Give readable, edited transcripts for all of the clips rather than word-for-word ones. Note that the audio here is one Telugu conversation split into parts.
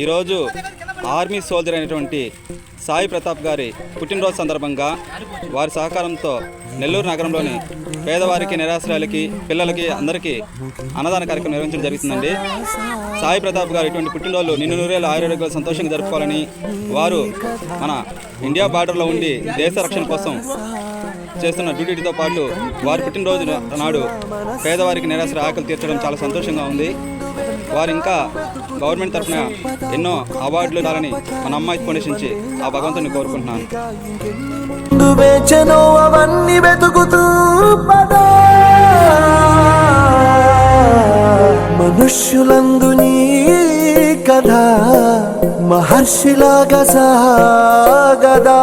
ఈరోజు ఆర్మీ సోల్జర్ అయినటువంటి సాయి ప్రతాప్ గారి పుట్టినరోజు సందర్భంగా వారి సహకారంతో నెల్లూరు నగరంలోని పేదవారికి, నిరాశ్రయాలకి, పిల్లలకి అందరికీ అన్నదాన కార్యక్రమం నిర్వహించడం జరుగుతుందండి. సాయి ప్రతాప్ గారు ఇటువంటి పుట్టినరోజు నిన్ను నూరేళ్ళు ఆయుర్వేదాలు సంతోషంగా జరుపుకోవాలని, వారు మన ఇండియా బార్డర్లో ఉండి దేశ రక్షణ కోసం చేస్తున్న డ్యూటీతో పాటు వారి పుట్టినరోజు నాడు పేదవారికి నిరాశ్రయ ఆకలి తీర్చడం చాలా సంతోషంగా ఉంది. వారు ఇంకా గవర్నమెంట్ తరఫున ఎన్నో అవార్డులు ఇవ్వాలని మన అమ్మాయి ఫౌండేషన్ నుంచి ఆ భగవంతుని కోరుకుంటున్నాను. మనుష్యులందు నీ కథ మహర్షిలాగా సాగదా,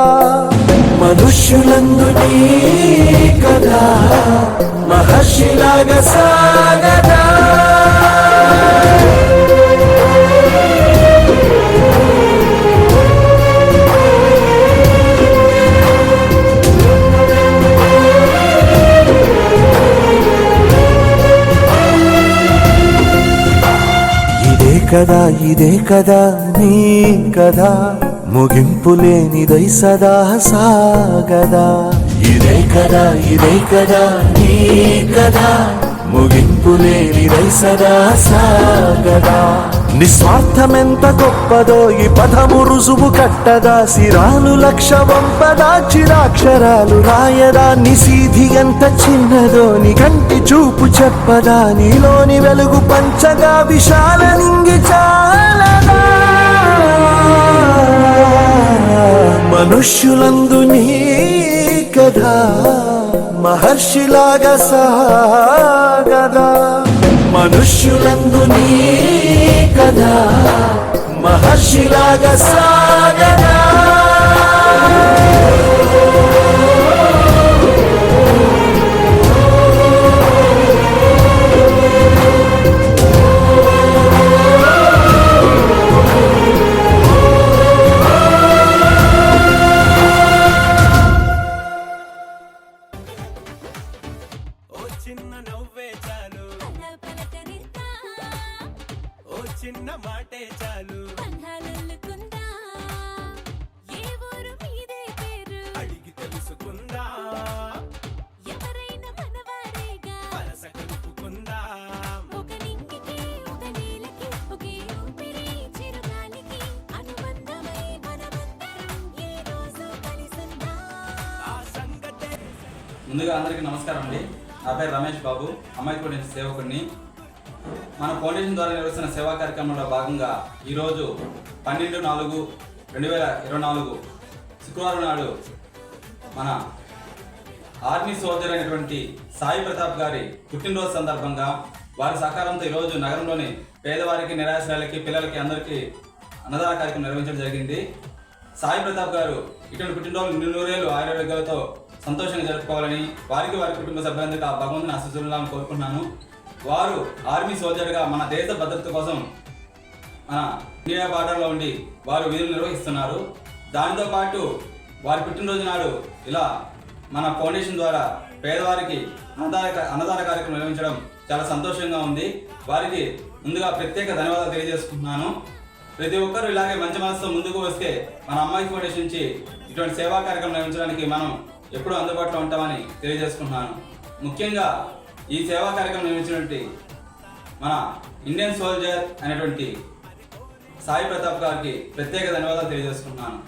మనుష్యులందు నీ కథ మహర్షిలాగా సాగదా. ఇదే కదా నీ కదా, ముగింపు లేనిదై సదా సాగదా. ఇదే కదా నీ కదా, ముగింపు లేనిదై సదా సాగదా. నిస్వార్థమెంత గొప్పదో ఈ పదము రుజువు కట్టదా, సిరాలు లక్ష వంపదా, చిరాక్షరాలు రాయదా. నిశీధి ఎంత చిన్నదో నీ కంటి చూపు చెప్పదా, నీలోని వెలుగు పంచగా విశాల నింగి చాలదా. మనుష్యులందు నీ కథ మహర్షిలాగా సాగదా, మనుష్యులందు నీ కథ మహర్షిలాగా సాగదా. చిన్న నవ్వే చాలు, ఓ చిన్న మాటే చాలు, అడిగి తెలుసుకుందా, ఎవరైనా మనవారేగా, వలస కలుపుకుందా. ముందుగా అందరికీ నమస్కారం అండి. నా పేరు రమేష్ బాబు, అమ్మాయి ఫౌండేషన్ సేవకుడిని. మన ఫౌండేషన్ ద్వారా నిర్వహిస్తున్న సేవా కార్యక్రమంలో భాగంగా ఈరోజు 12/4/2024 శుక్రవారం నాడు మన ఆర్మీ సోల్జర్ అయినటువంటి సాయి ప్రతాప్ గారి పుట్టినరోజు సందర్భంగా వారి సహకారంతో ఈరోజు నగరంలోని పేదవారికి, నిరాశ్రయాలకి, పిల్లలకి అందరికీ అన్నదాన కార్యక్రమం నిర్వహించడం జరిగింది. సాయి ప్రతాప్ గారు ఇటువంటి పుట్టినరోజు నిన్నూరేళ్ళు ఆయుర్వేదాలతో సంతోషంగా జరుపుకోవాలని, వారికి వారి కుటుంబ సభ్యులందరికీ ఆ భగవంతుని ఆశీస్సులను కోరుకుంటున్నాను. వారు ఆర్మీ సోల్జర్గా మన దేశ భద్రత కోసం మన ఇండియా బార్డర్లో ఉండి వారు విధులు నిర్వహిస్తున్నారు. దానితో పాటు వారి పుట్టినరోజు నాడు ఇలా మన ఫౌండేషన్ ద్వారా పేదవారికి అన్నదాన కార్యక్రమం నిర్వహించడం చాలా సంతోషంగా ఉంది. వారికి ముందుగా ప్రత్యేక ధన్యవాదాలు తెలియజేసుకుంటున్నాను. ప్రతి ఒక్కరూ ఇలాగే మంచి మనసుతో ముందుకు వస్తే మన అమ్మాయి ఫౌండేషన్ నుంచి ఇటువంటి సేవా కార్యక్రమం నిర్వహించడానికి మనం ఎప్పుడూ అందుబాటులో ఉంటామని తెలియజేసుకుంటున్నాను. ముఖ్యంగా ఈ సేవా కార్యక్రమం నిర్వహించినటువంటి మన ఇండియన్ సోల్జర్ అనేటువంటి సాయి ప్రతాప్ గారికి ప్రత్యేక ధన్యవాదాలు తెలియజేసుకుంటున్నాను.